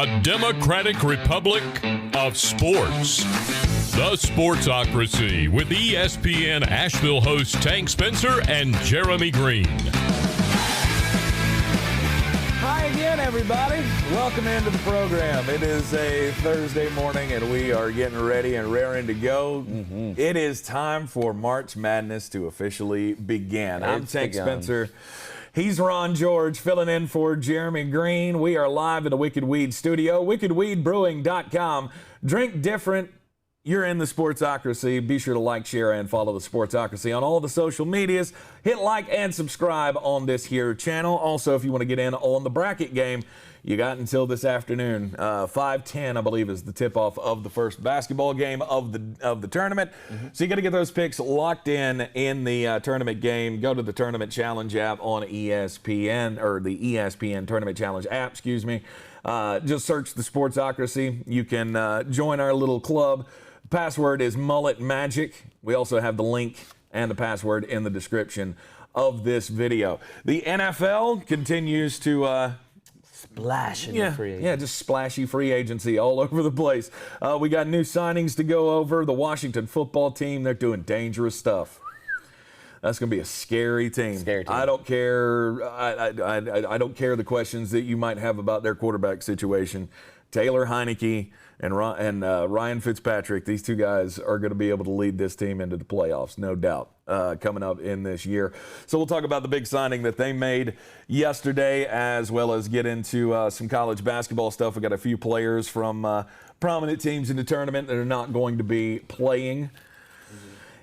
a democratic republic of sports. The Sportsocracy with ESPN Asheville hosts Tank Spencer and Jeremy Greene. Hi again, everybody. Welcome into the program. It is a Thursday morning, and we are getting ready and raring to go. It is time for March Madness to officially begin. I'm Tank Spencer. He's Ron George, filling in for Jeremy Greene. We are live at the Wicked Weed studio, wickedweedbrewing.com. Drink different. You're in the Sportsocracy. Be sure to like, share, and follow the Sportsocracy on all the social medias. Hit like and subscribe on this here channel. Also, if you want to get in on the bracket game, you got until this afternoon. 5:10, I believe, is the tip-off of the first basketball game of the tournament. So you got to get those picks locked in the tournament game. Go to the Tournament Challenge app on ESPN, or the ESPN Tournament Challenge app, excuse me. Just search the Sportsocracy. You can join our little club. Password is MulletMagic. We also have the link and the password in the description of this video. The NFL continues to splash in the free agency. Yeah, just splashy free agency all over the place. We got new signings to go over. The Washington football team, they're doing dangerous stuff. That's going to be a scary team. I don't care. I don't care the questions that you might have about their quarterback situation. Taylor Heineken and Ryan Fitzpatrick, these two guys are going to be able to lead this team into the playoffs, no doubt, coming up in this year. So we'll talk about the big signing that they made yesterday, as well as get into some college basketball stuff. We got a few players from prominent teams in the tournament that are not going to be playing.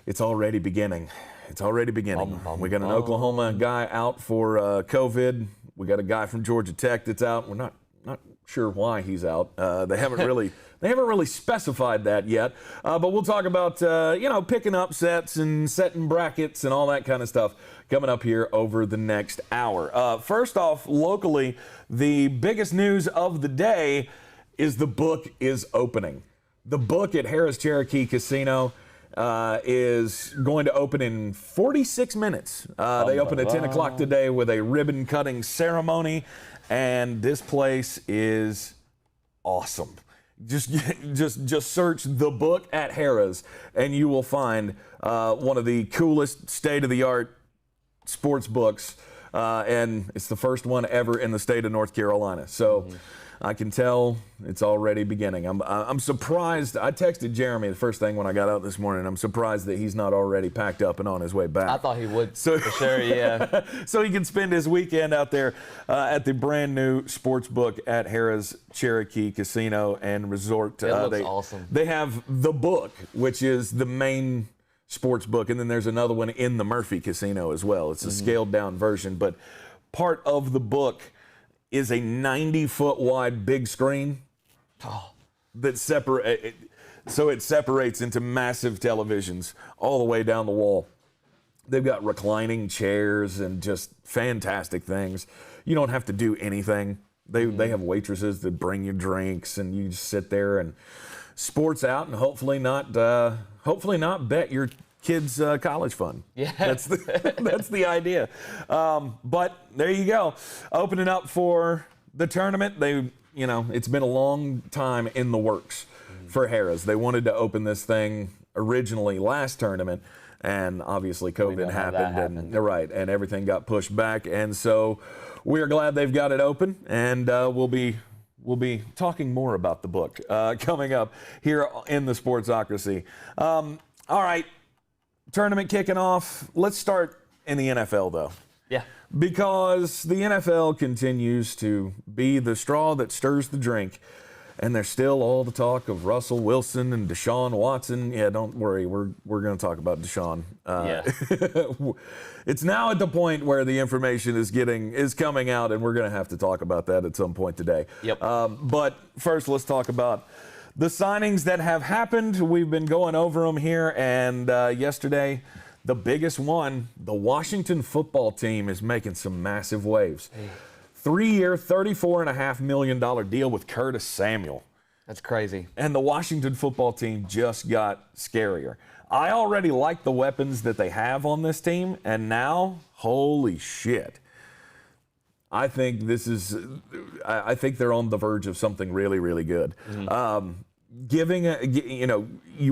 It's already beginning. It's already beginning. We got an Oklahoma guy out for COVID. We got a guy from Georgia Tech that's out. We're not sure why he's out. They haven't really specified that yet. But we'll talk about picking upsets and setting brackets and all that kind of stuff coming up here over the next hour. First off, locally, the biggest news of the day is the book is opening. The book at Harrah's Cherokee Casino is going to open in 46 minutes. They open at 10 o'clock today with a ribbon cutting ceremony, and this place is awesome. Just search the book at Harrah's, and you will find one of the coolest state-of-the-art sports books, and it's the first one ever in the state of North Carolina. So I can tell it's already beginning. I'm surprised. I texted Jeremy the first thing when I got out this morning. I'm surprised that he's not already packed up and on his way back. I thought he would, for sure, yeah. So he can spend his weekend out there at the brand new sports book at Harrah's Cherokee Casino and Resort. It looks awesome. They have the book, which is the main sports book, and then there's another one in the Murphy Casino as well. It's a scaled down version, but part of the book is a 90-foot wide big screen that it separates into massive televisions all the way down the wall. They've got reclining chairs and just fantastic things. You don't have to do anything. They have waitresses that bring you drinks, and you just sit there and sports out, and hopefully not bet your kids' college fund. Yeah, that's the idea. But there you go, opening up for the tournament. It's been a long time in the works for Harrah's. They wanted to open this thing originally last tournament, and obviously COVID happened, and everything got pushed back. And so we are glad they've got it open, and we'll be talking more about the book coming up here in the Sportsocracy. All right. Tournament kicking off. Let's start in the NFL, though. Yeah. Because the NFL continues to be the straw that stirs the drink, and there's still all the talk of Russell Wilson and Deshaun Watson. Yeah, don't worry. We're going to talk about Deshaun. It's now at the point where the information is coming out, and we're going to have to talk about that at some point today. Yep. But first, let's talk about the signings that have happened. We've been going over them here, and yesterday, the biggest one, the Washington football team is making some massive waves. 3-year, $34.5 million deal with Curtis Samuel. That's crazy. And the Washington football team just got scarier. I already like the weapons that they have on this team, and now, holy shit. I think I think they're on the verge of something really, really good. You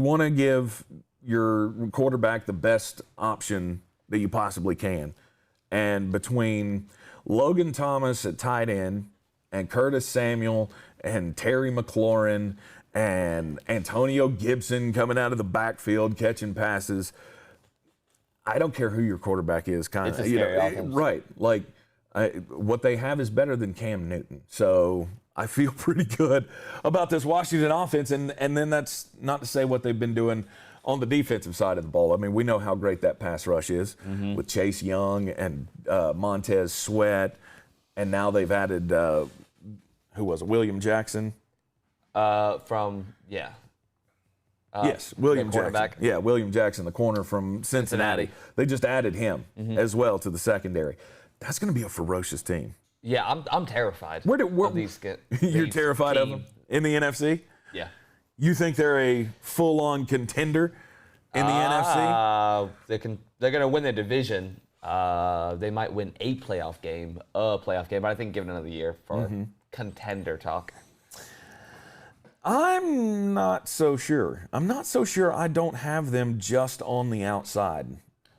want to give your quarterback the best option that you possibly can. And between Logan Thomas at tight end and Curtis Samuel and Terry McLaurin and Antonio Gibson coming out of the backfield catching passes, I don't care who your quarterback is. It's a scary offense. Right. Like, what they have is better than Cam Newton. So I feel pretty good about this Washington offense. And then that's not to say what they've been doing on the defensive side of the ball. I mean, we know how great that pass rush is with Chase Young and Montez Sweat. And now they've added, who was it, William Jackson? Yes, William Jackson. Yeah, William Jackson, the corner from Cincinnati. They just added him as well to the secondary. That's going to be a ferocious team. Yeah, I'm terrified of these You're terrified of them in the NFC? Yeah. You think they're a full-on contender in the NFC? They're going to win the division. They might win a playoff game, but I think give it another year for contender talk. I'm not so sure. I don't have them just on the outside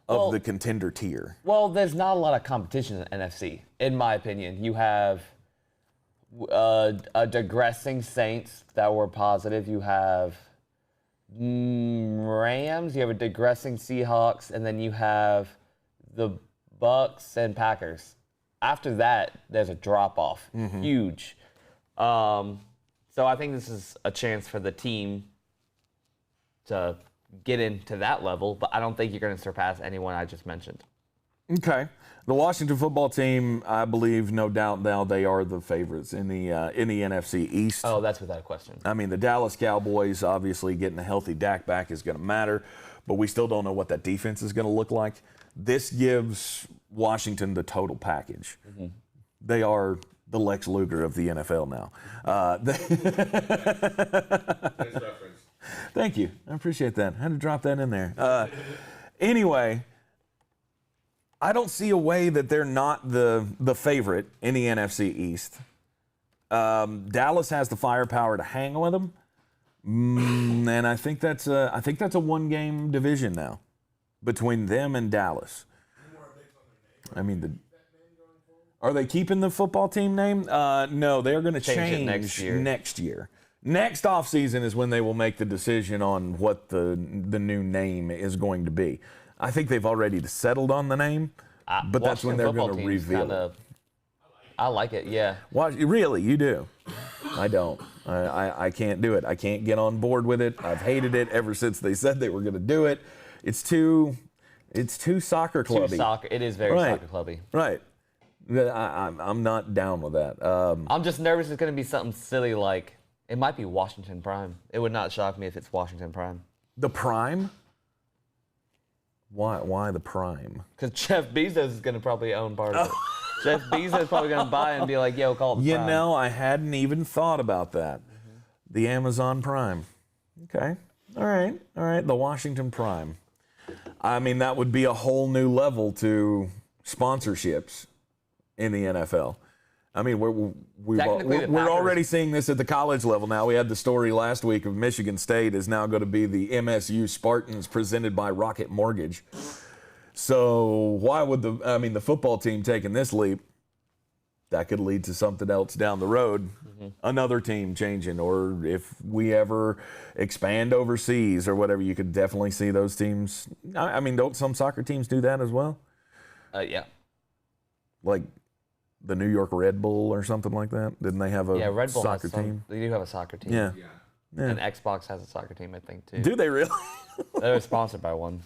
of the contender tier. Well, there's not a lot of competition in the NFC, in my opinion. You have a digressing Saints that were positive. You have Rams. You have a digressing Seahawks, and then you have the Bucks and Packers. After that, there's a drop-off. Huge. So I think this is a chance for the team to get into that level, but I don't think you're going to surpass anyone I just mentioned. Okay. The Washington football team, I believe, no doubt now they are the favorites in the NFC East. Oh, that's without question. I mean, the Dallas Cowboys, obviously getting a healthy Dak back is going to matter, but we still don't know what that defense is going to look like. This gives Washington the total package. They are the Lex Luger of the NFL now. Nice reference. Thank you. I appreciate that. I had to drop that in there. Anyway, I don't see a way that they're not the favorite in the NFC East. Dallas has the firepower to hang with them, and I think that's a one-game division now between them and Dallas. I mean, are they keeping the football team name? No, they're going to change it next year. Next offseason is when they will make the decision on what the new name is going to be. I think they've already settled on the name, but that's when they're going to reveal it. I like it, yeah. Really, you do? I don't. I can't do it. I can't get on board with it. I've hated it ever since they said they were going to do it. It's too soccer clubby. It is very soccer clubby. Right. I'm not down with that. I'm just nervous it's going to be something silly like, it might be Washington Prime. It would not shock me if it's Washington Prime. The Prime? Why the Prime? Because Jeff Bezos is going to probably own part of it. Jeff Bezos is probably going to buy it and be like, yo, call it the Prime. You know, I hadn't even thought about that. The Amazon Prime. Okay. All right. The Washington Prime. I mean, that would be a whole new level to sponsorships in the NFL. I mean, we're already seeing this at the college level now. We had the story last week of Michigan State is now going to be the MSU Spartans presented by Rocket Mortgage. So why would the football team taking this leap, that could lead to something else down the road, another team changing, or if we ever expand overseas or whatever, you could definitely see those teams. I mean, don't some soccer teams do that as well? Yeah. Like the New York Red Bull or something like that? Didn't they have a Red Bull soccer team? They do have a soccer team. Yeah. And Xbox has a soccer team, I think, too. Do they really? They're sponsored by one.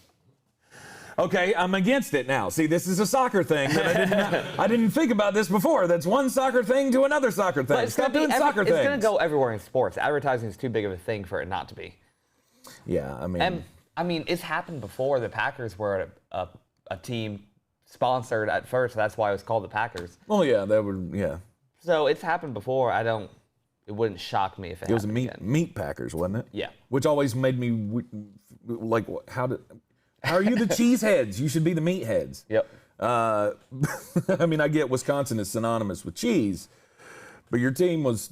Okay, I'm against it now. See, this is a soccer thing that I didn't think about this before. That's one soccer thing to another soccer thing. Stop doing soccer things. It's going to go everywhere in sports. Advertising is too big of a thing for it not to be. Yeah, I mean. And, it's happened before. The Packers were a team sponsored at first. That's why it was called the Packers. Oh, yeah, that would, yeah. So it's happened before. It wouldn't shock me if it happened again. It was meat Packers, wasn't it? Yeah. Which always made me, like, how are you the cheeseheads? You should be the meatheads. Yep. I mean, I get Wisconsin is synonymous with cheese, but your team was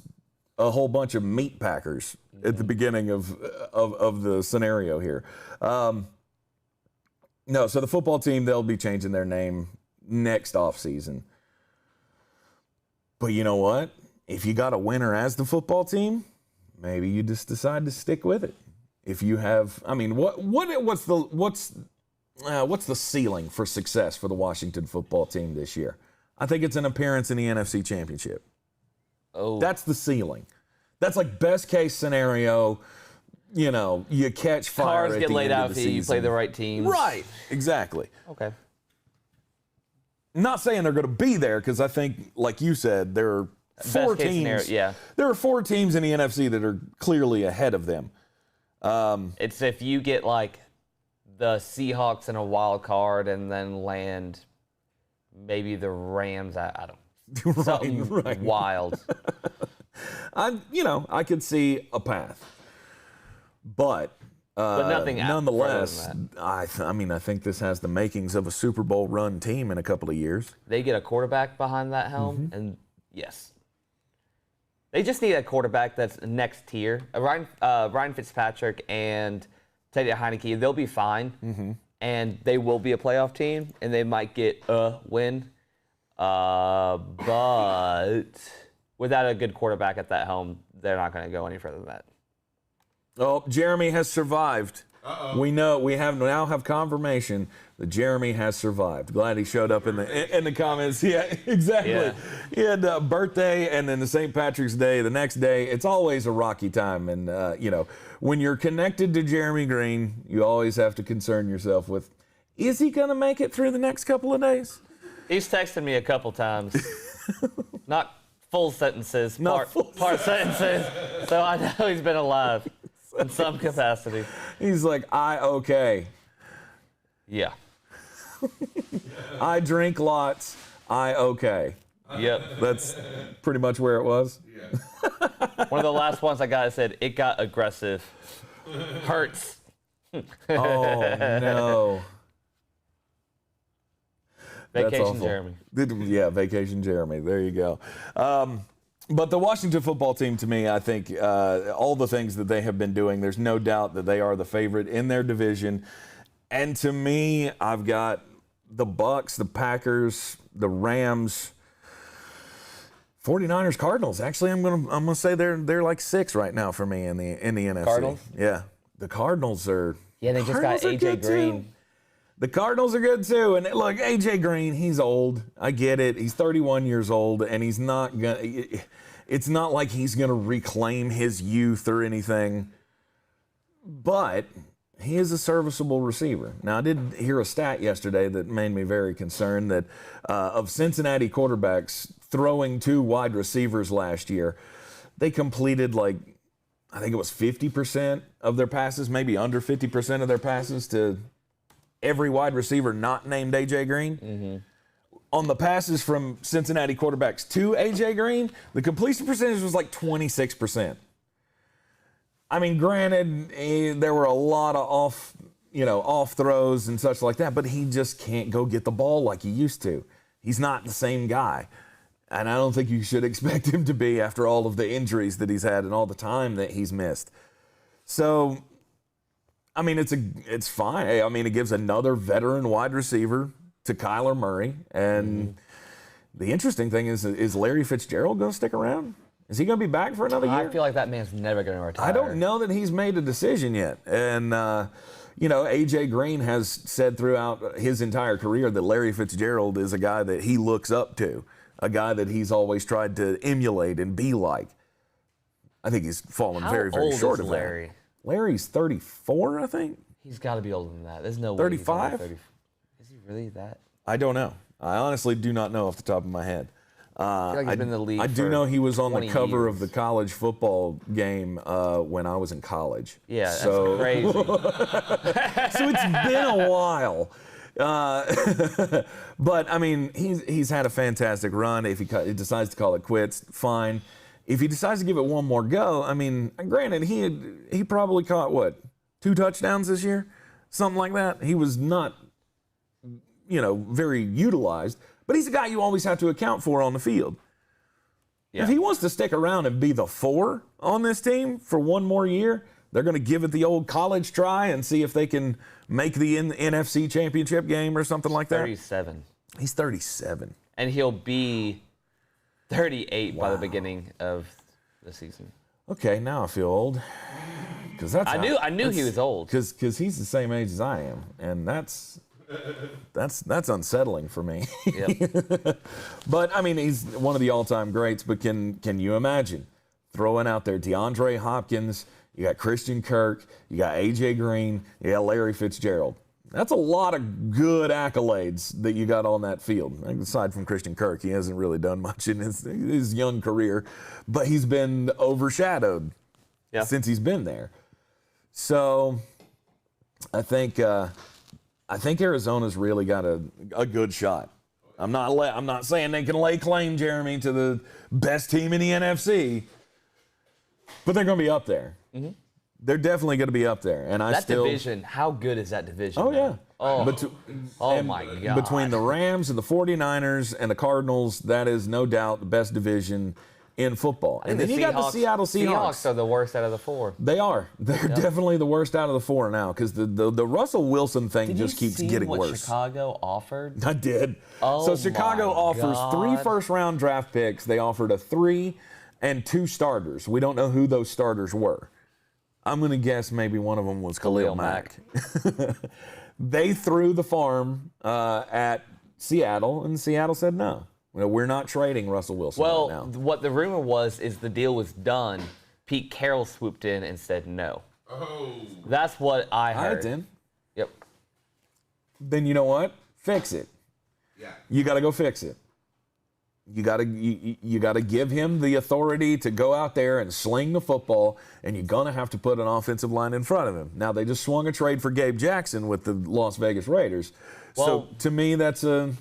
a whole bunch of meat packers at the beginning of the scenario here. No, so the football team, they'll be changing their name next offseason. But you know what? If you got a winner as the football team, maybe you just decide to stick with it. If you have, I mean, what's the ceiling for success for the Washington football team this year? I think it's an appearance in the NFC Championship. Oh, That's the ceiling. That's like best case scenario. You know, you catch fire. Cars at get the laid end out of for the you. You season. play the right teams. Right. Exactly. Okay. Not saying they're going to be there because I think, like you said, there are four Best case teams. scenario, yeah. There are 4 teams in the NFC that are clearly ahead of them. It's if you get like the Seahawks in a wild card and then land maybe the Rams. I don't. Something wild. I could see a path, but nothing nonetheless, further than I think this has the makings of a Super Bowl run team in a couple of years. They get a quarterback behind that helm, and yes. They just need a quarterback that's next tier. Ryan Fitzpatrick and Taylor Heineken, they'll be fine, and they will be a playoff team, and they might get a win. But without a good quarterback at that helm, they're not going to go any further than that. Oh, Jeremy has survived. Uh-oh. We now have confirmation that Jeremy has survived. Glad he showed up in the comments. Yeah, exactly. Yeah. He had a birthday and then the St. Patrick's Day the next day. It's always a rocky time, and when you're connected to Jeremy Greene, you always have to concern yourself with, is he going to make it through the next couple of days? He's texted me a couple times. Not full sentences, part sentences. So I know he's been alive in some capacity. He's like, okay. Yeah. I drink lots. Okay. Yep. That's pretty much where it was. One of the last ones I got, I said, it got aggressive. Hurts. Oh, no. That's Vacation awful. Jeremy. Yeah, Vacation Jeremy. There you go. But the Washington football team, to me, I think all the things that they have been doing, there's no doubt that they are the favorite in their division. And to me, I've got the Bucks, the Packers, the Rams, 49ers, Cardinals. Actually, I'm gonna say they're like 6 right now for me in the NFC. Cardinals? Yeah, the Cardinals are. Yeah, they just got Cardinals are A.J. good, too. Greene. The Cardinals are good too, and look, A.J. Greene, he's old. I get it. He's 31 years old, and he's not gonna. It's not like he's gonna reclaim his youth or anything. But he is a serviceable receiver. Now, I did hear a stat yesterday that made me very concerned that of Cincinnati quarterbacks throwing 2 wide receivers last year, they completed I think it was 50% of their passes, maybe under 50% of their passes to every wide receiver not named A.J. Greene. Mm-hmm. On the passes from Cincinnati quarterbacks to A.J. Greene, the completion percentage was like 26%. I mean, granted, there were a lot of off throws and such like that, but he just can't go get the ball like he used to. He's not the same guy. And I don't think you should expect him to be after all of the injuries that he's had and all the time that he's missed. So, I mean, it's fine. I mean, it gives another veteran wide receiver to Kyler Murray. And the interesting thing is Larry Fitzgerald going to stick around? Is he going to be back for another year? I feel like that man's never going to retire. I don't know that he's made a decision yet. And, A.J. Greene has said throughout his entire career that Larry Fitzgerald is a guy that he looks up to, a guy that he's always tried to emulate and be like. I think he's fallen very, very short of Larry? that. Larry's 34, I think. He's got to be older than that. There's no way. 35? He's 30. Is he really that? I don't know. I honestly do not know off the top of my head. I feel like he's been in the league I do for know he was on the 20 cover years. of the college football game when I was in college. Yeah, that's so, crazy. So it's been a while. But, I mean, he's had a fantastic run. If he decides to call it quits, fine. If he decides to give it one more go, I mean, granted, he probably caught, 2 touchdowns this year? Something like that. He was not very utilized, but he's a guy you always have to account for on the field. Yeah. If he wants to stick around and be the 4 on this team for one more year, they're going to give it the old college try and see if they can make the NFC championship game or something like that. 37. He's 37. And he'll be 38 by the beginning of the season. Okay, now I feel old. I knew he was old. Because he's the same age as I am, and that's unsettling for me. Yep. But I mean, he's one of the all-time greats. But can you imagine throwing out there DeAndre Hopkins? You got Christian Kirk. You got AJ Greene. You got Larry Fitzgerald. That's a lot of good accolades that you got on that field. Aside from Christian Kirk, he hasn't really done much in his young career, but he's been overshadowed since he's been there. So I think Arizona's really got a good shot. I'm not saying they can lay claim, Jeremy, to the best team in the NFC, but they're going to be up there. Mm-hmm. They're definitely going to be up there. And division, how good is that division? Oh, yeah. Oh my God. Between the Rams and the 49ers and the Cardinals, that is no doubt the best division in football. And then you got the Seattle Seahawks. Seahawks are the worst out of the 4. They are. They're definitely the worst out of the 4 now because the Russell Wilson thing just keeps getting worse. Did you see what Chicago offered? I did. Oh, so Chicago offers 3 first-round draft picks. They offered a 3 and 2 starters. We don't know who those starters were. I'm going to guess maybe one of them was Khalil Mack. They threw the farm at Seattle, and Seattle said no. We're not trading Russell Wilson right now. Well, what the rumor was is the deal was done. Pete Carroll swooped in and said no. Oh. That's what I heard. All right, then. Yep. Then you know what? Fix it. Yeah. You got to go fix it. You got to give him the authority to go out there and sling the football, and you're going to have to put an offensive line in front of him. Now, they just swung a trade for Gabe Jackson with the Las Vegas Raiders. Well, so, to me, that's a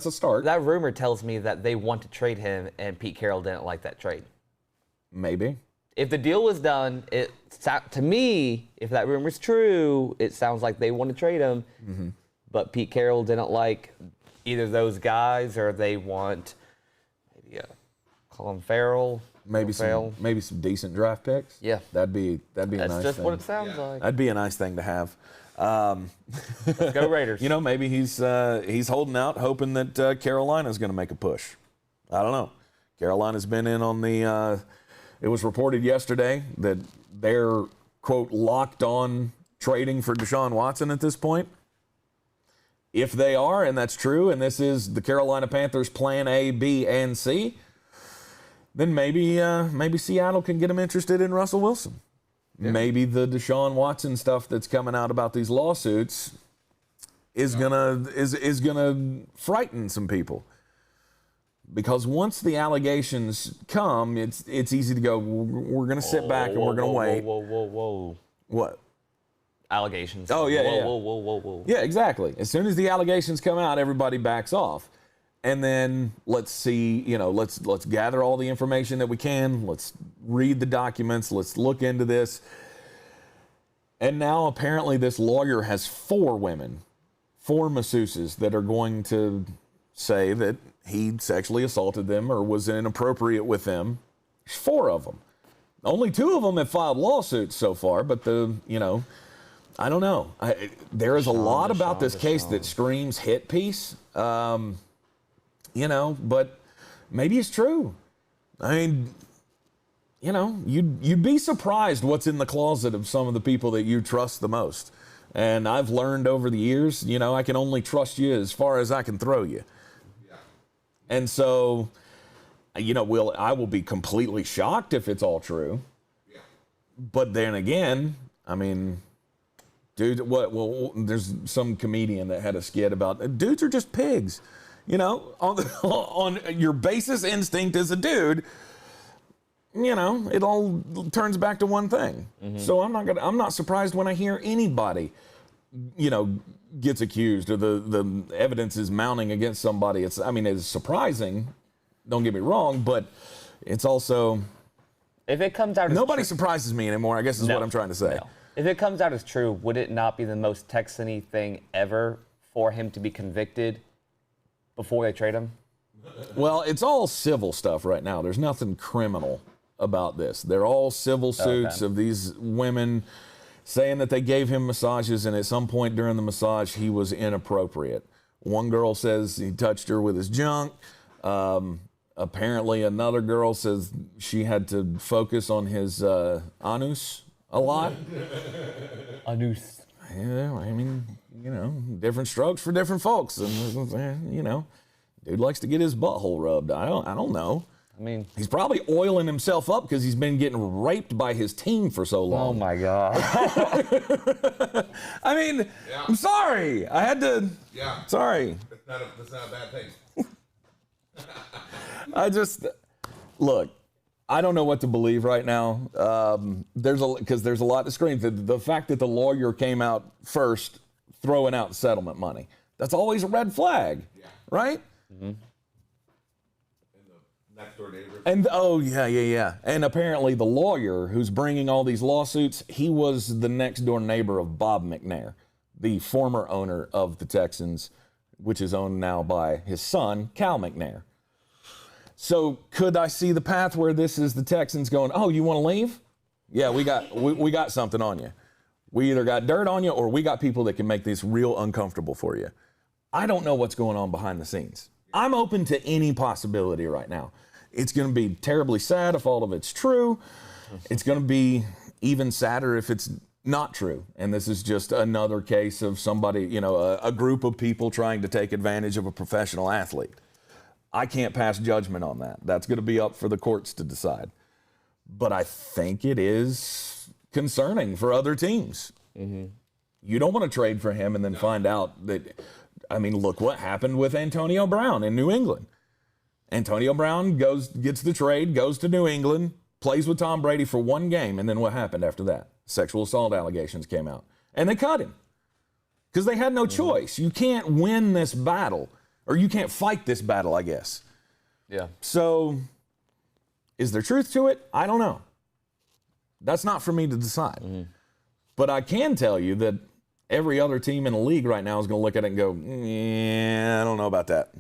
start. That rumor tells me that they want to trade him, and Pete Carroll didn't like that trade. Maybe. If the deal was done, to me, if that rumor's true, it sounds like they want to trade him. Mm-hmm. But Pete Carroll didn't like either those guys, or they want maybe Colin Farrell. Maybe some decent draft picks. Yeah, that'd be a nice thing. That's just what it sounds like. That'd be a nice thing to have. Let's go Raiders. Maybe he's holding out, hoping that Carolina's going to make a push. I don't know. Carolina's been in on the. It was reported yesterday that they're quote locked on trading for Deshaun Watson at this point. If they are, and that's true, and this is the Carolina Panthers' plan A, B, and C, then maybe Seattle can get them interested in Russell Wilson. Yeah. Maybe the Deshaun Watson stuff that's coming out about these lawsuits is gonna frighten some people. Because once the allegations come, it's easy to go, we're gonna sit back and we're gonna wait. Whoa. What? Allegations. Oh, yeah, Whoa. Yeah, exactly. As soon as the allegations come out, everybody backs off. And then let's see, let's gather all the information that we can. Let's read the documents. Let's look into this. And now apparently this lawyer has 4 masseuses that are going to say that he sexually assaulted them or was inappropriate with them. There's 4 of them. Only 2 of them have filed lawsuits so far, but I don't know. There is a lot about this case that screams hit piece, but maybe it's true. I mean, you'd be surprised what's in the closet of some of the people that you trust the most. And I've learned over the years, I can only trust you as far as I can throw you. Yeah. And so, I will be completely shocked if it's all true. Yeah. But then again, I mean, dude, well, there's some comedian that had a skit about dudes are just pigs, on your basis instinct as a dude. It all turns back to one thing. Mm-hmm. So I'm not surprised when I hear anybody, gets accused or the evidence is mounting against somebody. It's surprising. Don't get me wrong, but it's also. If it comes out, nobody surprises me anymore, I guess is what I'm trying to say. No. If it comes out as true, would it not be the most Texan-y thing ever for him to be convicted before they trade him? Well, it's all civil stuff right now. There's nothing criminal about this. They're all civil suits of these women saying that they gave him massages, and at some point during the massage, he was inappropriate. One girl says he touched her with his junk. Apparently, another girl says she had to focus on his anus a lot. Anus. Yeah, I mean, different strokes for different folks. And, dude likes to get his butthole rubbed. I don't know. I mean, he's probably oiling himself up because he's been getting raped by his team for so long. Oh my God. I mean, I'm sorry. I had to. Yeah. Sorry. That's not a bad thing. Look, I don't know what to believe right now. There's a lot to scream. The fact that the lawyer came out first throwing out settlement money, that's always a red flag, right? Mm-hmm. Next door neighbor. And yeah. And apparently the lawyer who's bringing all these lawsuits, he was the next door neighbor of Bob McNair, the former owner of the Texans, which is owned now by his son, Cal McNair. So could I see the path where this is the Texans going, oh, you want to leave? Yeah, we got something on you. We either got dirt on you or we got people that can make this real uncomfortable for you. I don't know what's going on behind the scenes. I'm open to any possibility right now. It's going to be terribly sad if all of it's true. It's going to be even sadder if it's not true. And this is just another case of somebody, a group of people trying to take advantage of a professional athlete. I can't pass judgment on that. That's going to be up for the courts to decide. But I think it is concerning for other teams. Mm-hmm. You don't want to trade for him and then find out that, look what happened with Antonio Brown in New England. Antonio Brown gets the trade, goes to New England, plays with Tom Brady for one game, and then what happened after that? Sexual assault allegations came out. And they cut him because they had no choice. You can't win this battle, or you can't fight this battle, I guess. Yeah. So is there truth to it? I don't know. That's not for me to decide. Mm-hmm. But I can tell you that every other team in the league right now is going to look at it and go, I don't know about that.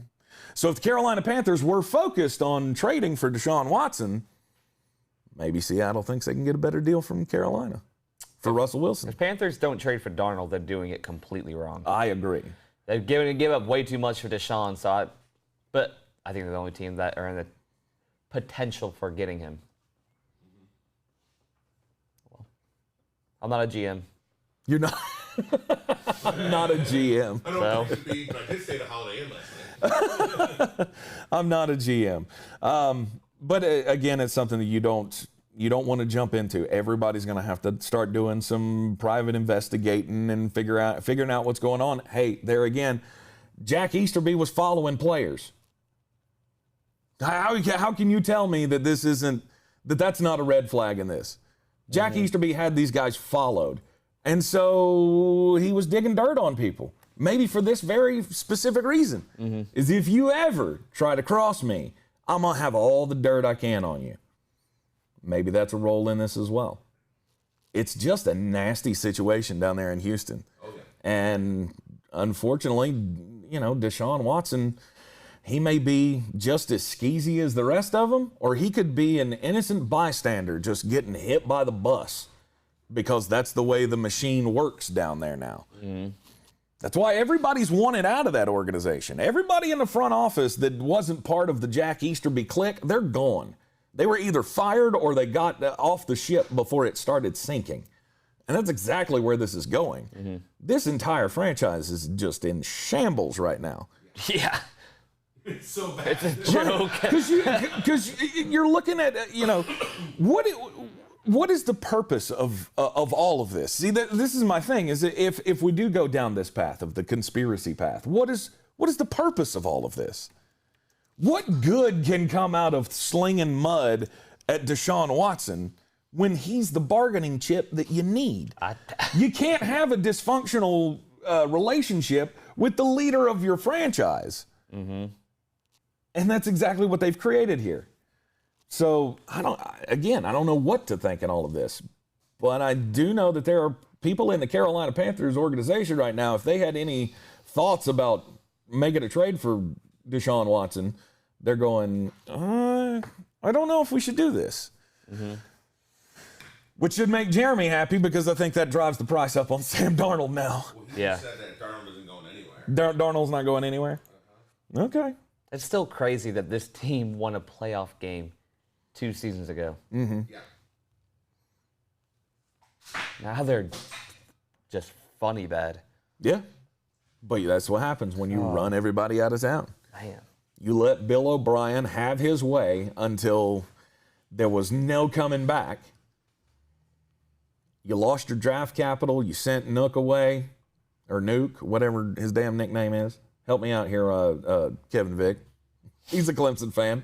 So if the Carolina Panthers were focused on trading for Deshaun Watson, maybe Seattle thinks they can get a better deal from Carolina for Russell Wilson. If Panthers don't trade for Darnold, they're doing it completely wrong. I agree. They've give up way too much for Deshaun, but I think they're the only team that are in the potential for getting him. Well, I'm not a GM. You're not. I'm not a GM. I don't think it should be, but I did say the Holiday Inn last night. I'm not a GM. But again, it's something that you don't want to jump into. Everybody's going to have to start doing some private investigating and figuring out what's going on. Hey, there again, Jack Easterby was following players. How can you tell me that that's not a red flag in this? Jack Easterby had these guys followed. And so he was digging dirt on people, maybe for this very specific reason, is if you ever try to cross me, I'm going to have all the dirt I can on you. Maybe that's a role in this as well. It's just a nasty situation down there in Houston. Oh, yeah. And unfortunately, Deshaun Watson, he may be just as skeezy as the rest of them, or he could be an innocent bystander just getting hit by the bus. Because that's the way the machine works down there now. Mm-hmm. That's why everybody's wanted out of that organization. Everybody in the front office that wasn't part of the Jack Easterby clique, they're gone. They were either fired or they got off the ship before it started sinking. And that's exactly where this is going. Mm-hmm. This entire franchise is just in shambles right now. Yeah. It's so bad. It's a joke. Because you're looking at, what is the purpose of all of this? See, this is my thing, is if we do go down this path of the conspiracy path, what is the purpose of all of this? What good can come out of slinging mud at Deshaun Watson when he's the bargaining chip that you need? You can't have a dysfunctional relationship with the leader of your franchise. Mm-hmm. And that's exactly what they've created here. So, I don't know what to think in all of this, but I do know that there are people in the Carolina Panthers organization right now, if they had any thoughts about making a trade for Deshaun Watson, they're going, I don't know if we should do this. Mm-hmm. Which should make Jeremy happy because I think that drives the price up on Sam Darnold now. Well, he said that Darnold isn't going anywhere. Darnold's not going anywhere? Uh-huh. Okay. It's still crazy that this team won a playoff game 2 seasons ago. Mm-hmm. Yeah. Now they're just funny bad. Yeah. But that's what happens when you run everybody out of town. Man. You let Bill O'Brien have his way until there was no coming back. You lost your draft capital. You sent Nook away, or Nuke, whatever his damn nickname is. Help me out here, Kevin Vick. He's a Clemson fan.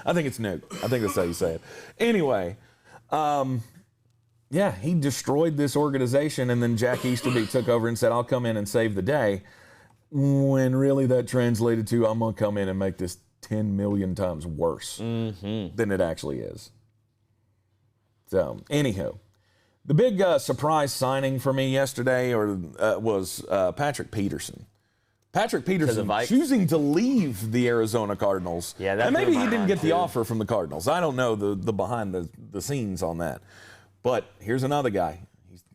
I think it's Nuke. I think that's how you say it. Anyway, yeah, he destroyed this organization, and then Jack Easterby took over and said, I'll come in and save the day, when really that translated to, I'm going to come in and make this 10 million times worse than it actually is. So, anywho, the big surprise signing for me yesterday was Patrick Peterson. Patrick Peterson choosing to leave the Arizona Cardinals. Yeah, that and maybe blew my he didn't mind get the too. offer from the Cardinals. I don't know the behind the scenes on that. But here's another guy.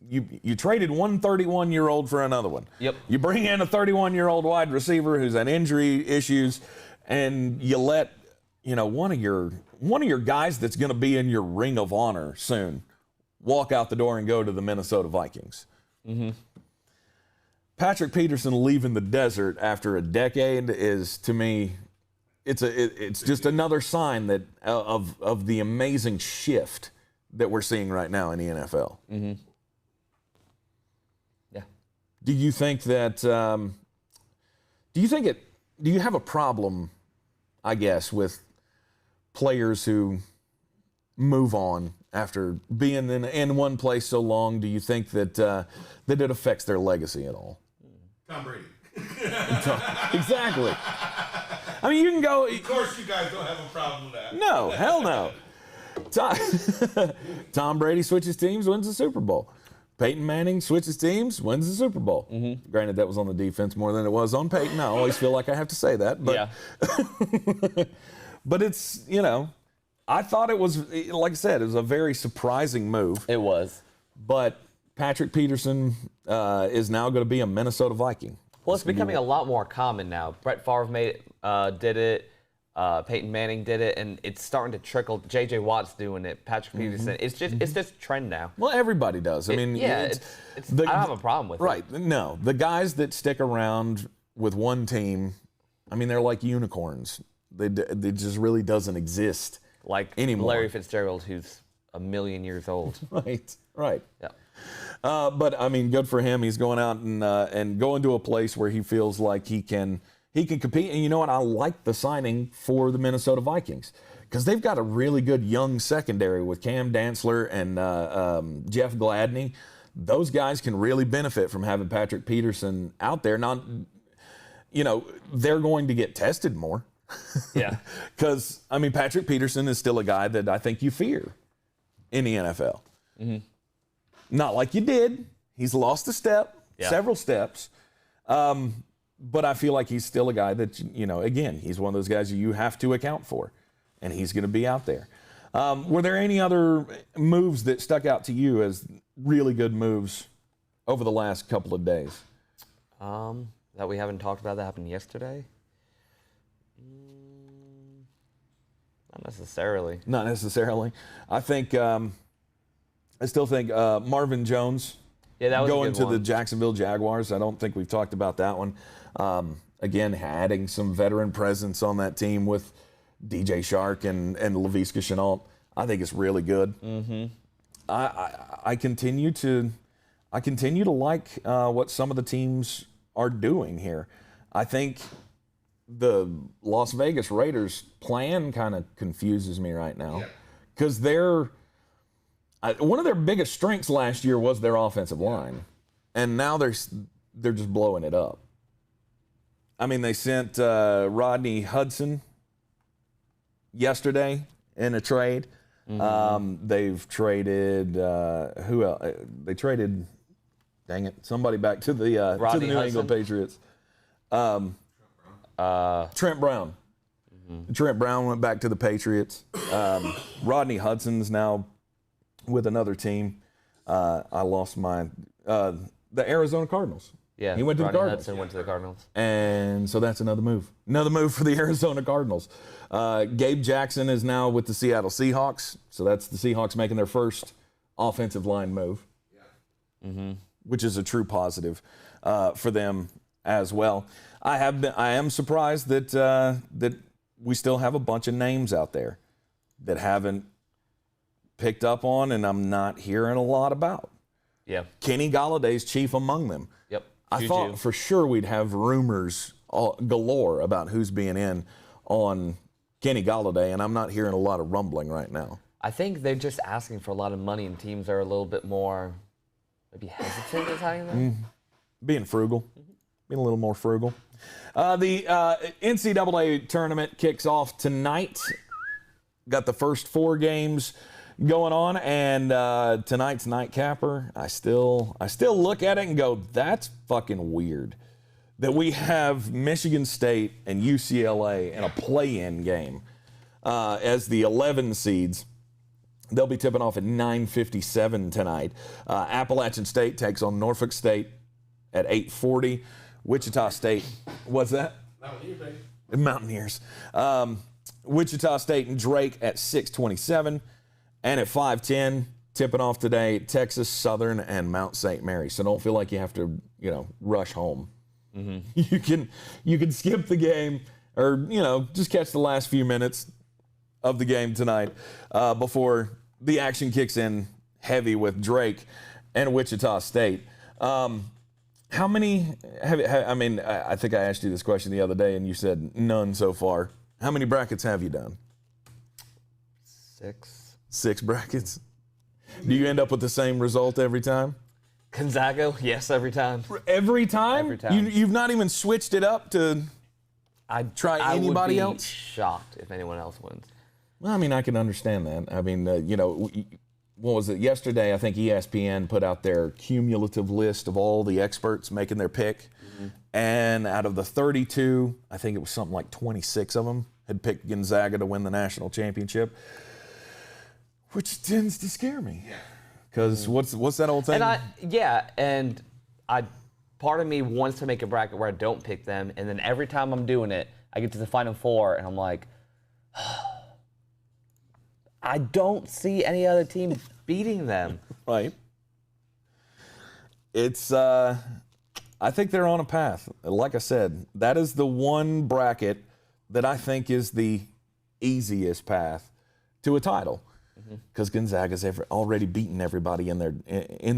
You traded one 31-year-old for another one. Yep. You bring in a 31-year-old wide receiver who's had injury issues, and you let one of your guys that's going to be in your ring of honor soon walk out the door and go to the Minnesota Vikings. Mm-hmm. Patrick Peterson leaving the desert after a decade is, to me, it's just another sign that of the amazing shift that we're seeing right now in the NFL. Mm-hmm. Yeah. Do you think that? Do you have a problem, I guess, with players who move on after being in one place so long? Do you think that that it affects their legacy at all? Tom Brady. Exactly. I mean, you can go. Of course, you guys don't have a problem with that. No, hell no. Tom Brady switches teams, wins the Super Bowl. Peyton Manning switches teams, wins the Super Bowl. Mm-hmm. Granted, that was on the defense more than it was on Peyton. I always feel like I have to say that. But, yeah. But it's, I thought it was, like I said, it was a very surprising move. It was. But Patrick Peterson is now going to be a Minnesota Viking. Well, it's becoming a lot more common now. Brett Favre did it. Peyton Manning did it, and it's starting to trickle. J.J. Watt's doing it. Patrick Peterson. It's just a trend now. Well, everybody does. I mean, I don't have a problem with it. Right. No, the guys that stick around with one team, I mean, they're like unicorns. They just really doesn't exist like anymore. Larry Fitzgerald, who's 1,000,000 years old. Right. Yeah. But I mean, good for him. He's going out and going to a place where he feels like he can compete. And you know what? I like the signing for the Minnesota Vikings because they've got a really good young secondary with Cam Dantzler and Jeff Gladney. Those guys can really benefit from having Patrick Peterson out there. Now, they're going to get tested more. Yeah. Because, I mean, Patrick Peterson is still a guy that I think you fear in the NFL. Mm-hmm. Not like you did. He's lost a step, several steps. But I feel like he's still a guy that, again, he's one of those guys you have to account for, and he's going to be out there. Were there any other moves that stuck out to you as really good moves over the last couple of days? That we haven't talked about that happened yesterday? Not necessarily. Not necessarily. I still think Marvin Jones that was going a good to one. the Jacksonville Jaguars. I don't think we've talked about that one. Again, adding some veteran presence on that team with DJ Shark and Laviska Shenault. I think it's really good. Mm-hmm. I continue to like what some of the teams are doing here. I think the Las Vegas Raiders plan kind of confuses me right now because one of their biggest strengths last year was their offensive line, and now they're just blowing it up. I mean, they sent Rodney Hudson yesterday in a trade. Mm-hmm. They've traded who else? They Dang it! Somebody back to the New England Patriots. Trent Brown. Trent Brown went back to the Patriots. Rodney Hudson's now with another team. I lost the Arizona Cardinals. Yeah, he went to the Cardinals. Hudson went to the Cardinals. And so that's another move. Another move for the Arizona Cardinals. Gabe Jackson is now with the Seattle Seahawks. So that's the Seahawks making their first offensive line move, which is a true positive for them as well. I am surprised that we still have a bunch of names out there that haven't picked up on, and I'm not hearing a lot about. Yeah. Kenny Galladay's chief among them. Yep. I thought for sure we'd have rumors galore about who's being in on Kenny Galladay, and I'm not hearing a lot of rumbling right now. I think they're just asking for a lot of money, and teams are a little bit more maybe hesitant at signing them. Being frugal. Being a little more frugal. The NCAA tournament kicks off tonight. Got the first 4 games going on, and tonight's nightcapper, I still look at it and go, that's fucking weird that we have Michigan State and UCLA in a play-in game as the 11 seeds. They'll be tipping off at 9:57 tonight. Appalachian State takes on Norfolk State at 8:40. Wichita State, what's that? Mountaineers. Wichita State and Drake at 6:27. And at 5:10, tipping off today, Texas Southern and Mount St. Mary. So don't feel like you have to, rush home. You can skip the game or, just catch the last few minutes of the game tonight before the action kicks in heavy with Drake and Wichita State. How many I think I asked you this question the other day and you said none so far. How many brackets have you done? 6 brackets. Do you end up with the same result every time? Gonzaga, yes, every time. Every time? Every time. You've not even switched it up to try anybody else? I would be shocked if anyone else wins. Well, I can understand that. What was it? Yesterday, I think ESPN put out their cumulative list of all the experts making their pick. And out of the 32, I think it was something like 26 of them had picked Gonzaga to win the national championship, which tends to scare me. Because what's that old thing? And part of me wants to make a bracket where I don't pick them, and then every time I'm doing it, I get to the Final Four, and I'm like, I don't see any other team beating them. Right. It's, I think they're on a path. Like I said, that is the one bracket that I think is the easiest path to a title. Because Gonzaga's already beaten everybody in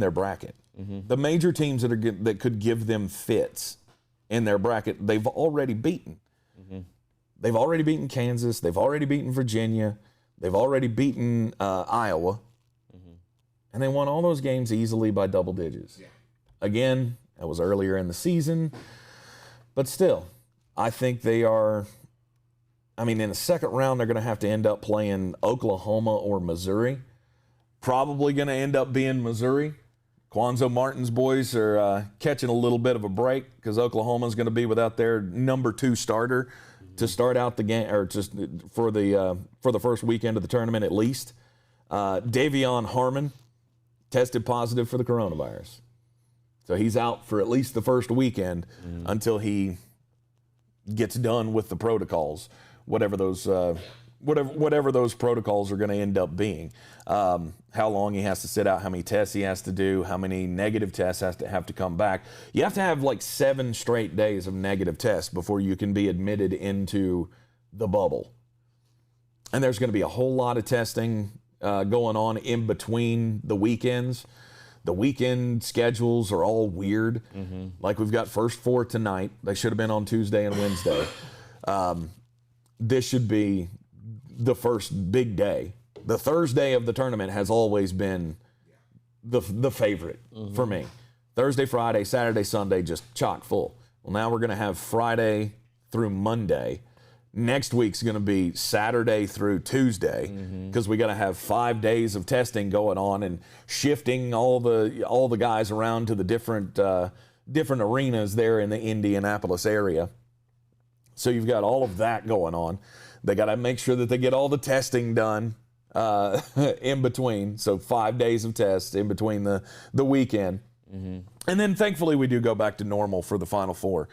their bracket. The major teams that could give them fits in their bracket, they've already beaten. They've already beaten Kansas. They've already beaten Virginia. They've already beaten Iowa. And they won all those games easily by double digits. Again, that was earlier in the season. But still, I think they are... in the second round, they're going to have to end up playing Oklahoma or Missouri. Probably going to end up being Missouri. Quanzo Martin's boys are catching a little bit of a break because Oklahoma's going to be without their number 2 starter to start out the game, or just for the first weekend of the tournament at least. Davion Harmon tested positive for the coronavirus. So he's out for at least the first weekend until he gets done with the protocols. Whatever those protocols are going to end up being, how long he has to sit out, how many tests he has to do, how many negative tests have to come back. You have to have like 7 straight days of negative tests before you can be admitted into the bubble. And there's going to be a whole lot of testing going on in between the weekends. The weekend schedules are all weird. Like we've got first 4 tonight. They should have been on Tuesday and Wednesday. This should be the first big day. The Thursday of the tournament has always been the favorite for me. Thursday, Friday, Saturday, Sunday, just chock full. Well, now we're going to have Friday through Monday Next week's going to be Saturday through Tuesday because we got to have 5 days of testing going on and shifting all the guys around to the different arenas there in the Indianapolis area. So you've got all of that going on. They got to make sure that they get all the testing done in between. So 5 days of tests in between the weekend. And then thankfully we do go back to normal for the Final Four,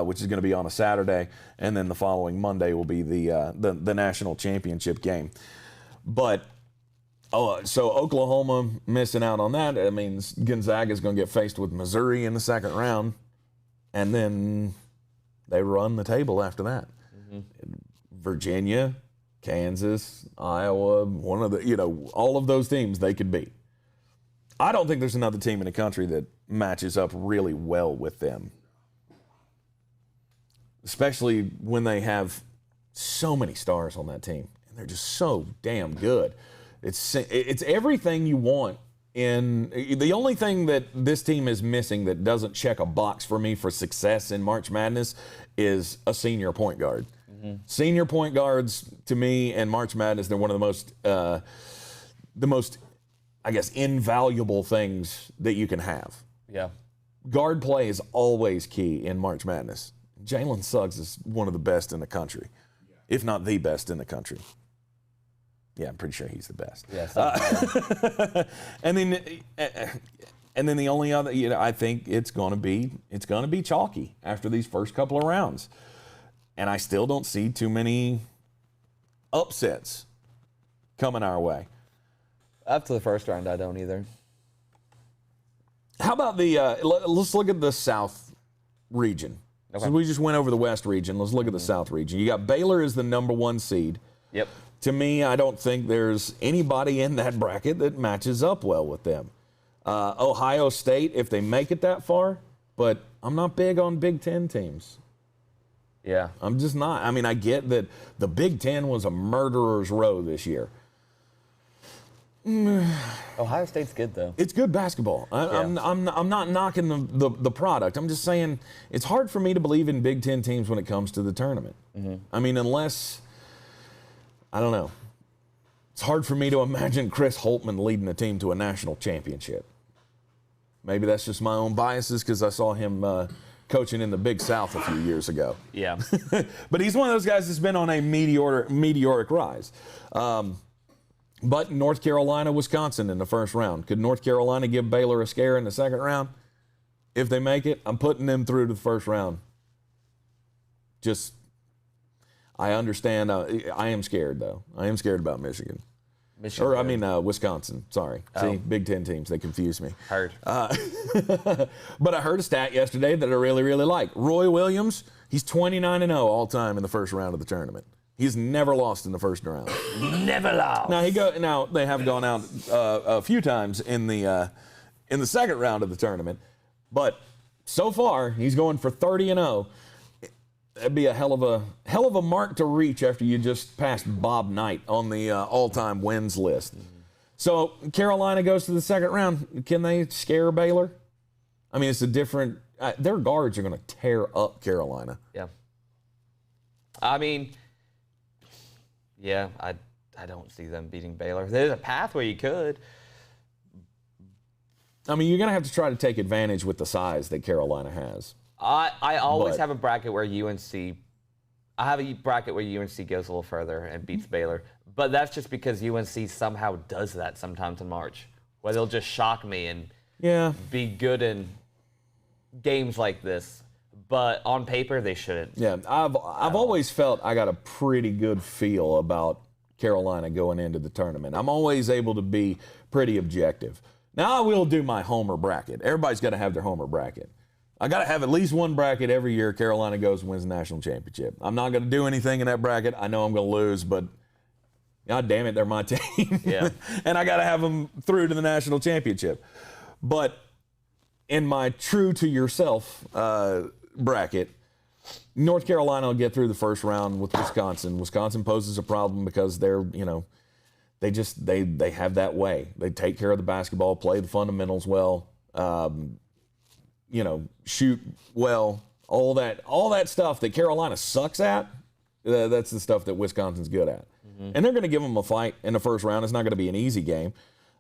which is going to be on a Saturday, and then the following Monday will be the national championship game. But so Oklahoma missing out on that. It means Gonzaga is going to get faced with Missouri in the second round, and then they run the table after that. Virginia, Kansas, Iowa, one of the all of those teams they could beat. I don't think there's another team in the country that matches up really well with them, especially when they have so many stars on that team, and they're just so damn good. It's everything you want. The only thing that this team is missing that doesn't check a box for me for success in March Madness is a senior point guard. Senior point guards, to me, and March Madness, they're one of the most, I guess, invaluable things that you can have. Yeah. Guard play is always key in March Madness. Jalen Suggs is one of the best in the country, if not the best in the country. Yeah, I'm pretty sure he's the best. Yes. And then the only other, I think it's going to be chalky after these first couple of rounds. And I still don't see too many upsets coming our way. Up to the first round, I don't either. How about let's look at the South region. Okay. So we just went over the West region. Let's look at the South region. You got Baylor as the number 1 seed. Yep. To me, I don't think there's anybody in that bracket that matches up well with them. Ohio State, if they make it that far, but I'm not big on Big Ten teams. Yeah. I'm just not. I mean, I get that the Big Ten was a murderer's row this year. Ohio State's good, though. It's good basketball. I'm not knocking the product. I'm just saying it's hard for me to believe in Big Ten teams when it comes to the tournament. I mean, unless, I don't know. It's hard for me to imagine Chris Holtmann leading a team to a national championship. Maybe that's just my own biases because I saw him coaching in the Big South a few years ago. Yeah. But he's one of those guys that's been on a meteoric rise. But North Carolina, Wisconsin in the first round. Could North Carolina give Baylor a scare in the second round? If they make it, I'm putting them through to the first round. I understand. I am scared, though. I am scared about Michigan. Wisconsin. Sorry. Oh. See, Big Ten teams, they confuse me. Heard. But I heard a stat yesterday that I really, really like. Roy Williams, he's 29-0 all time in the first round of the tournament. He's never lost in the first round. Never lost. Now they have gone out a few times in the second round of the tournament, but so far he's going for 30-0. That'd be a hell of a mark to reach after you just passed Bob Knight on the all-time wins list. So Carolina goes to the second round. Can they scare Baylor? I mean, it's a different. Their guards are going to tear up Carolina. Yeah. I mean. Yeah, I don't see them beating Baylor. There's a path where you could. I mean, you're going to have to try to take advantage with the size that Carolina has. I always have a bracket where UNC. I have a bracket where UNC goes a little further and beats Baylor, but that's just because UNC somehow does that sometimes in March, where they'll just shock me and be good in games like this. But on paper, they shouldn't. Yeah, I've always felt I got a pretty good feel about Carolina going into the tournament. I'm always able to be pretty objective. Now I will do my homer bracket. Everybody's got to have their homer bracket. I got to have at least one bracket every year Carolina goes and wins the national championship. I'm not going to do anything in that bracket. I know I'm going to lose, but God damn it, they're my team. Yeah. And I got to have them through to the national championship. But in my true to yourself bracket, North Carolina will get through the first round with Wisconsin. Wisconsin poses a problem because they're, they have that way. They take care of the basketball, play the fundamentals well, shoot well, all that stuff that Carolina sucks at. That's the stuff that Wisconsin's good at. And they're going to give them a fight in the first round. It's not going to be an easy game.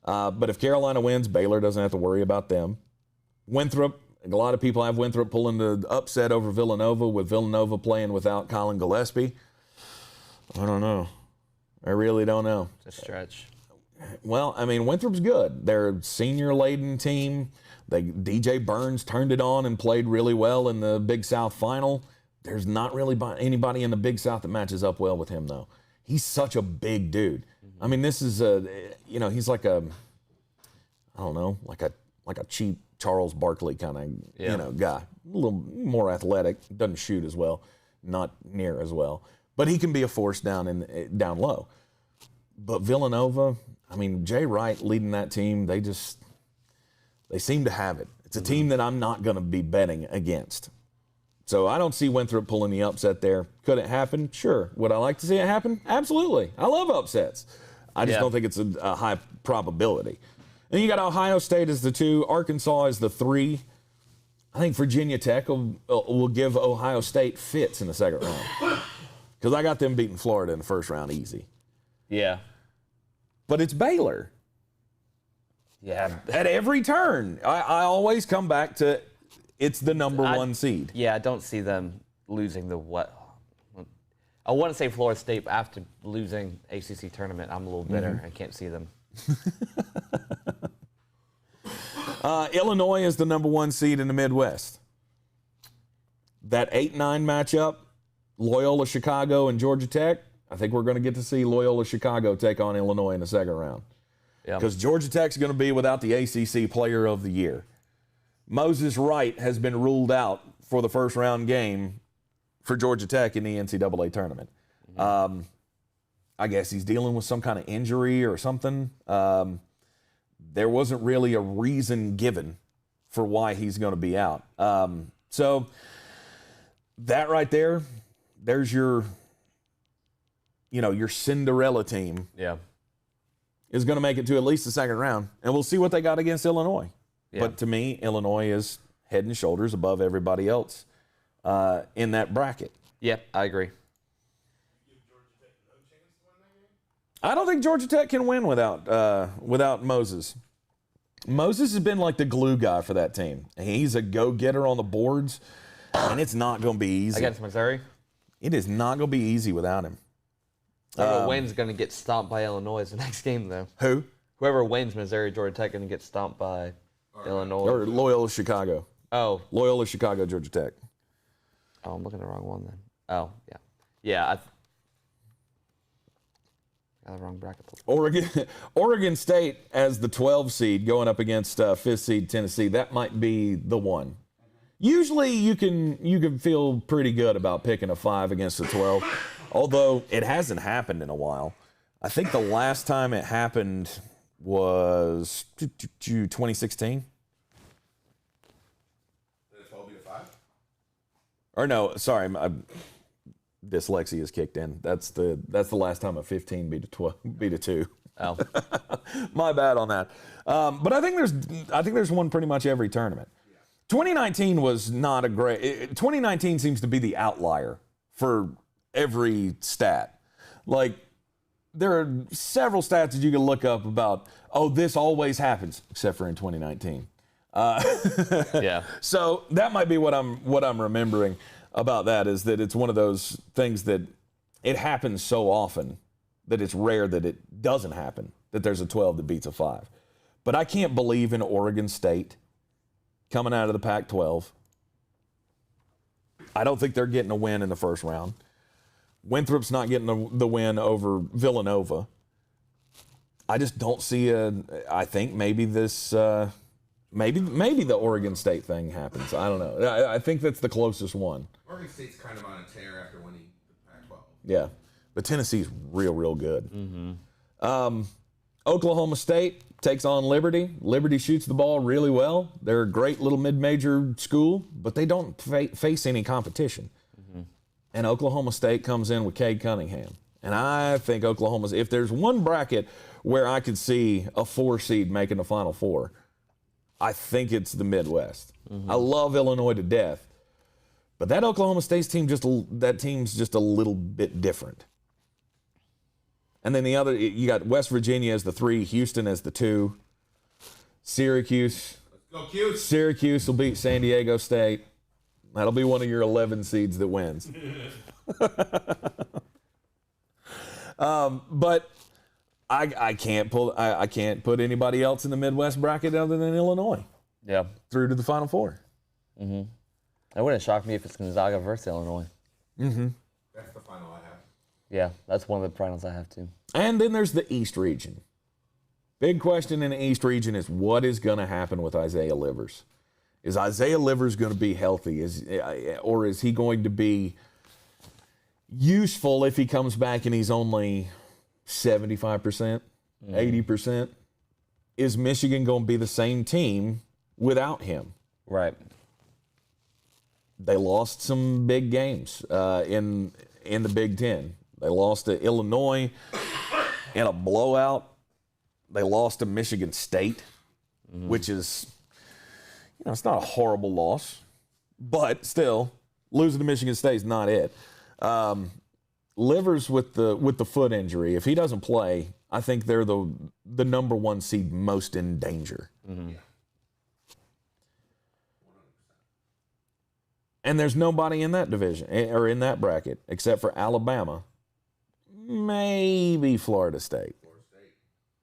But if Carolina wins, Baylor doesn't have to worry about them. Winthrop, a lot of people have Winthrop pulling the upset over Villanova, with Villanova playing without Colin Gillespie. I don't know. I really don't know. It's a stretch. Well, I mean, Winthrop's good. They're a senior-laden team. DJ Burns turned it on and played really well in the Big South final. There's not really anybody in the Big South that matches up well with him, though. He's such a big dude. I mean, this is he's like a, I don't know, like a cheap Charles Barkley kind of guy. A little more athletic, doesn't shoot as well, not near as well, but he can be a force down low. But Villanova, I mean, Jay Wright leading that team, they seem to have it. It's a team that I'm not going to be betting against. So I don't see Winthrop pulling the upset there. Could it happen? Sure. Would I like to see it happen? Absolutely. I love upsets. I just don't think it's a high probability. And you got Ohio State as the 2, Arkansas as the 3. I think Virginia Tech will give Ohio State fits in the second round. Because I got them beating Florida in the first round easy. Yeah. But it's Baylor. Yeah. At every turn. I always come back to it's the number 1 seed. Yeah, I don't see them losing the what. I want to say Florida State, but after losing ACC tournament, I'm a little bitter. I can't see them. Illinois is the number 1 seed in the Midwest. That 8-9 matchup, Loyola Chicago and Georgia Tech, I think we're going to get to see Loyola Chicago take on Illinois in the second round. Because Georgia Tech's going to be without the ACC Player of the Year. Moses Wright has been ruled out for the first round game for Georgia Tech in the NCAA tournament. I guess he's dealing with some kind of injury or something. There wasn't really a reason given for why he's going to be out. So that right there, there's your Cinderella team. Yeah. Is going to make it to at least the second round, and we'll see what they got against Illinois. Yeah. But to me, Illinois is head and shoulders above everybody else in that bracket. Yep, I agree. I don't think Georgia Tech can win without Moses. Moses has been like the glue guy for that team. He's a go-getter on the boards, and it's not going to be easy. Against Missouri? It is not going to be easy without him. Whoever wins going to get stomped by Illinois the next game, though. Who? Whoever wins Missouri, Georgia Tech, going to get stomped by Illinois. Or Loyola Chicago. Oh. Loyola Chicago, Georgia Tech. Oh, I'm looking at the wrong one then. Oh, yeah. Yeah, I got the wrong bracket. Oregon State as the 12 seed going up against 5th seed Tennessee. That might be the one. Usually you can feel pretty good about picking a 5 against a 12, although it hasn't happened in a while. I think the last time it happened was 2016. Or no, sorry, my dyslexia is kicked in. That's the last time a 15 beat a 2. Oh, my bad on that. But I think there's one pretty much every tournament. 2019 was not a great. 2019 seems to be the outlier for every stat. Like there are several stats that you can look up about. Oh, this always happens, except for in 2019. Yeah. So that might be what I'm remembering about that, is that it's one of those things that it happens so often that it's rare that it doesn't happen, that there's a 12 that beats a 5. But I can't believe in Oregon State coming out of the Pac-12. I don't think they're getting a win in the first round. Winthrop's not getting the win over Villanova. I just don't see I think maybe this. Maybe the Oregon State thing happens. I don't know. I think that's the closest one. Oregon State's kind of on a tear after winning the Pac-12. Yeah, but Tennessee's real good. Mm-hmm. Oklahoma State takes on Liberty. Liberty shoots the ball really well. They're a great little mid-major school, but they don't face any competition. Mm-hmm. And Oklahoma State comes in with Cade Cunningham. And I think Oklahoma's, if there's one bracket where I could see a 4 seed making the Final Four, I think it's the Midwest. Mm-hmm. I love Illinois to death, But that Oklahoma State team, that team's just a little bit different. And then the other, you got West Virginia as the 3, Houston as the 2, Syracuse. Let's go, Cuse. Syracuse will beat San Diego State. That'll be one of your 11 seeds that wins. But I can't put anybody else in the Midwest bracket other than Illinois. Yeah. Through to the Final Four. Mm-hmm. It wouldn't shock me if it's Gonzaga versus Illinois. Mm-hmm. That's the final I have. Yeah, that's one of the finals I have too. And then there's the East region. Big question in the East region is what is going to happen with Isaiah Livers? Is Isaiah Livers going to be healthy? Or is he going to be useful if he comes back and he's only 75%, 80%? Is Michigan going to be the same team without him? Right. They lost some big games in the Big Ten. They lost to Illinois in a blowout. They lost to Michigan State, which is, it's not a horrible loss, but still, losing to Michigan State is not it. Livers with the foot injury, if he doesn't play, I think they're the number 1 seed most in danger. Mm-hmm. And there's nobody in that division or in that bracket except for Alabama, maybe Florida State.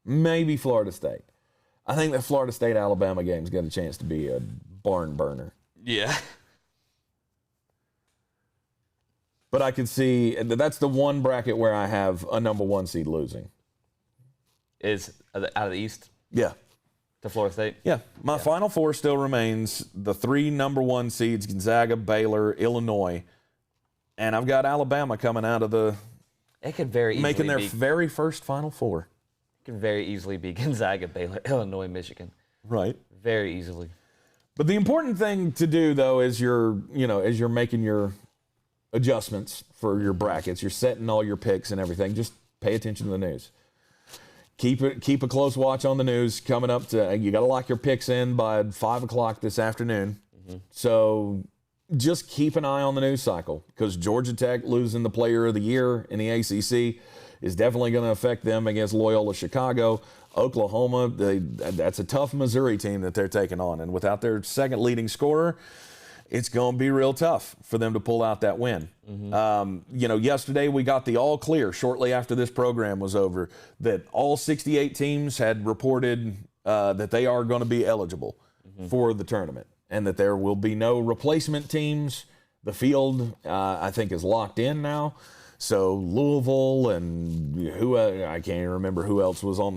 Maybe Florida State. I think that Florida State-Alabama game's got a chance to be a barn burner. Yeah. But I could see that's the one bracket where I have a number 1 seed losing. Is out of the East Yeah. to Florida State? Yeah. My Final Four still remains the 3 number 1 seeds, Gonzaga, Baylor, Illinois. And I've got Alabama coming out of It could very easily making their very first Final Four. It could very easily be Gonzaga, Baylor, Illinois, Michigan. Right. Very easily. But the important thing to do, though, is as you're making your adjustments for your brackets, you're setting all your picks and everything, just pay attention to the news. Keep a close watch on the news coming up to, you got to lock your picks in by 5 o'clock this afternoon. Mm-hmm. So just keep an eye on the news cycle because Georgia Tech losing the player of the year in the ACC is definitely going to affect them against Loyola Chicago. Oklahoma, that's a tough Missouri team that they're taking on. And without their second leading scorer, it's going to be real tough for them to pull out that win. Mm-hmm. Yesterday we got the all clear shortly after this program was over that all 68 teams had reported that they are going to be eligible for the tournament and that there will be no replacement teams. The field, I think, is locked in now. So Louisville and I can't even remember who else was on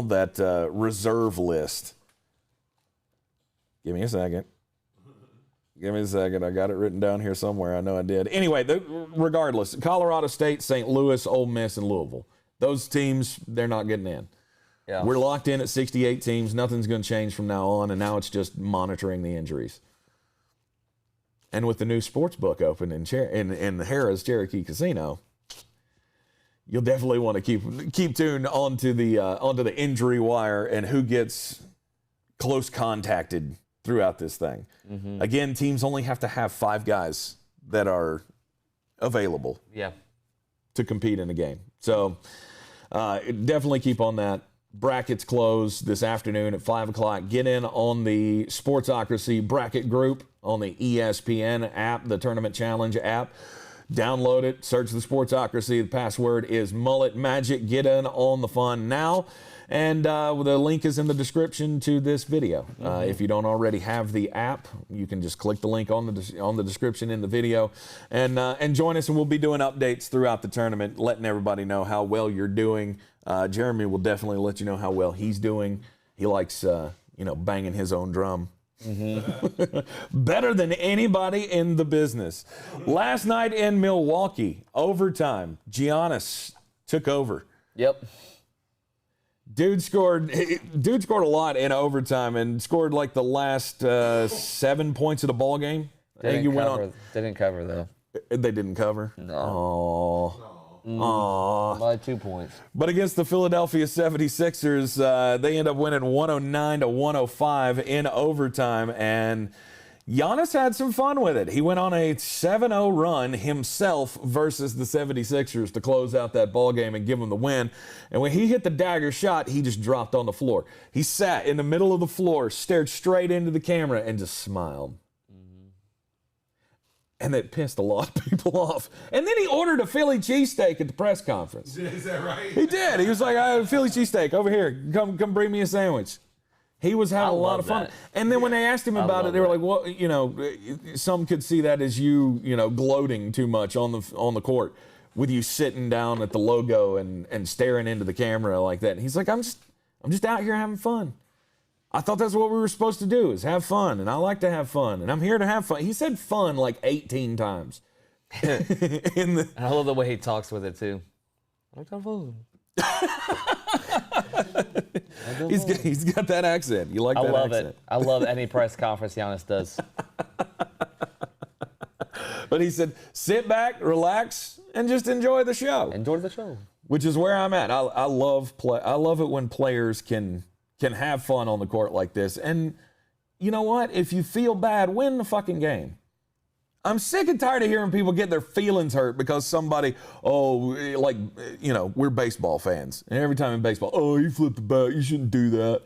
that reserve list. Give me a second. I got it written down here somewhere. I know I did. Anyway, regardless, Colorado State, St. Louis, Ole Miss, and Louisville. Those teams, they're not getting in. Yeah. We're locked in at 68 teams. Nothing's going to change from now on, and now it's just monitoring the injuries. And with the new sports book open in Harrah's Cherokee Casino, you'll definitely want to keep tuned onto the injury wire and who gets close contacted throughout this thing. Mm-hmm. Again, teams only have to have 5 guys that are available to compete in a game. So definitely keep on that. Brackets close this afternoon at 5 o'clock. Get in on the Sportsocracy bracket group on the ESPN app, the Tournament Challenge app. Download it. Search the Sportsocracy. The password is MulletMagic. Get in on the fun now. And the link is in the description to this video. If you don't already have the app, you can just click the link on the description in the video and join us. And we'll be doing updates throughout the tournament, letting everybody know how well you're doing. Jeremy will definitely let you know how well he's doing. He likes, banging his own drum. Mm-hmm. Better than anybody in the business. Last night in Milwaukee, overtime, Giannis took over. Yep. Dude scored a lot in overtime and scored like the last 7 points of the ball game. Didn't cover though. They didn't cover. No. By 2 points. But against the Philadelphia 76ers, they end up winning 109-105 in overtime. And Giannis had some fun with it. He went on a 7-0 run himself versus the 76ers to close out that ball game and give him the win. And when he hit the dagger shot, he just dropped on the floor. He sat in the middle of the floor, stared straight into the camera, and just smiled. And that pissed a lot of people off. And then he ordered a Philly cheesesteak at the press conference. Is that right? He did. He was like, I have a Philly cheesesteak over here. Come bring me a sandwich. He was having a lot of fun. That. And then when they asked him about it, they were like, well, you know, some could see that as you know, gloating too much on the court with you sitting down at the logo and staring into the camera like that. And he's like, I'm just out here having fun. I thought that's what we were supposed to do, is have fun. And I like to have fun. And I'm here to have fun. He said fun like 18 times. I love the way he talks with it, too. I like to have fun. He's got that accent. You like that accent? I love it. I love any press conference Giannis does. But he said, sit back, relax, and just enjoy the show. Enjoy the show. Which is where I'm at. I love it when players can have fun on the court like this. And you know what? If you feel bad, win the fucking game. I'm sick and tired of hearing people get their feelings hurt because somebody, we're baseball fans. And every time in baseball, you flipped the bat, you shouldn't do that.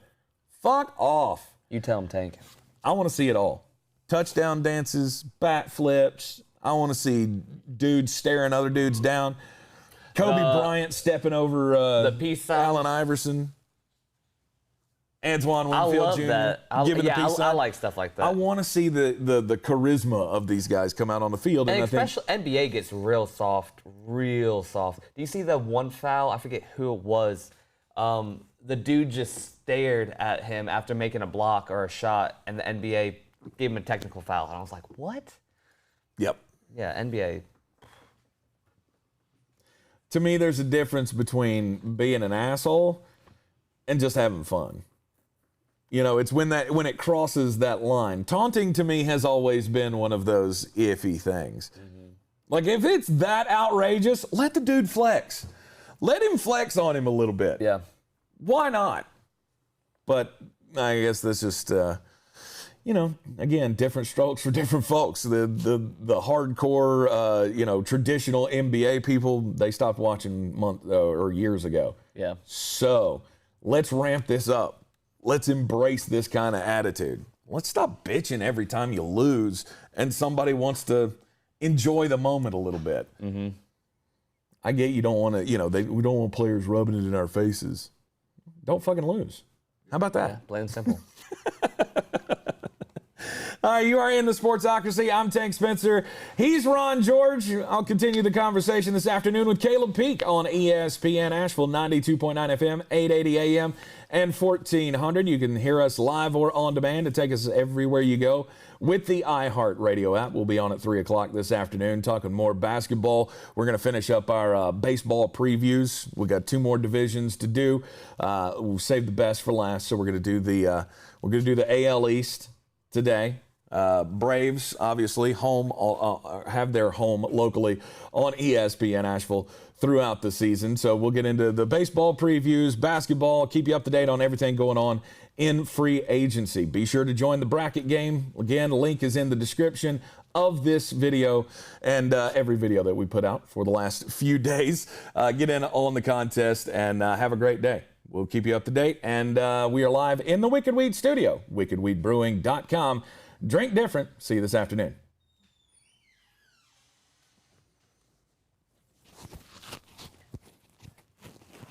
Fuck off. You tell him, Tank. I want to see it all. Touchdown dances, bat flips. I want to see dudes staring other dudes down. Kobe Bryant stepping over the peace sign. Allen Iverson. Antoine Winfield I love Jr. that. I like stuff like that. I want to see the charisma of these guys come out on the field. And I especially NBA gets real soft. Do you see that one foul? I forget who it was. The dude just stared at him after making a block or a shot, and the NBA gave him a technical foul. And I was like, what? Yep. Yeah, NBA. To me, there's a difference between being an asshole and just having fun. You know, it's when it crosses that line. Taunting to me has always been one of those iffy things. Mm-hmm. Like, if it's that outrageous, let the dude flex. Let him flex on him a little bit. Yeah. Why not? But I guess that's just, again, different strokes for different folks. The hardcore, traditional NBA people, they stopped watching years ago. Yeah. So let's ramp this up. Let's embrace this kind of attitude. Let's stop bitching every time you lose and somebody wants to enjoy the moment a little bit. Mm-hmm. I get you don't want to, we don't want players rubbing it in our faces. Don't fucking lose. How about that? Yeah, plain and simple. All right, you are in the Sportsocracy. I'm Tank Spencer. He's Ron George. I'll continue the conversation this afternoon with Caleb Peak on ESPN Asheville, 92.9 FM, 880 AM, and 1400. You can hear us live or on demand to take us everywhere you go with the iHeartRadio app. We'll be on at 3 o'clock this afternoon talking more basketball. We're going to finish up our baseball previews. We've got 2 more divisions to do. We'll save the best for last, so we're going to do the AL East today. Braves, obviously, have their home locally on ESPN Asheville throughout the season. So we'll get into the baseball previews, basketball, keep you up to date on everything going on in free agency. Be sure to join the bracket game. Again, the link is in the description of this video and every video that we put out for the last few days. Get in on the contest and have a great day. We'll keep you up to date. And we are live in the Wicked Weed studio, wickedweedbrewing.com. Drink different. See you this afternoon.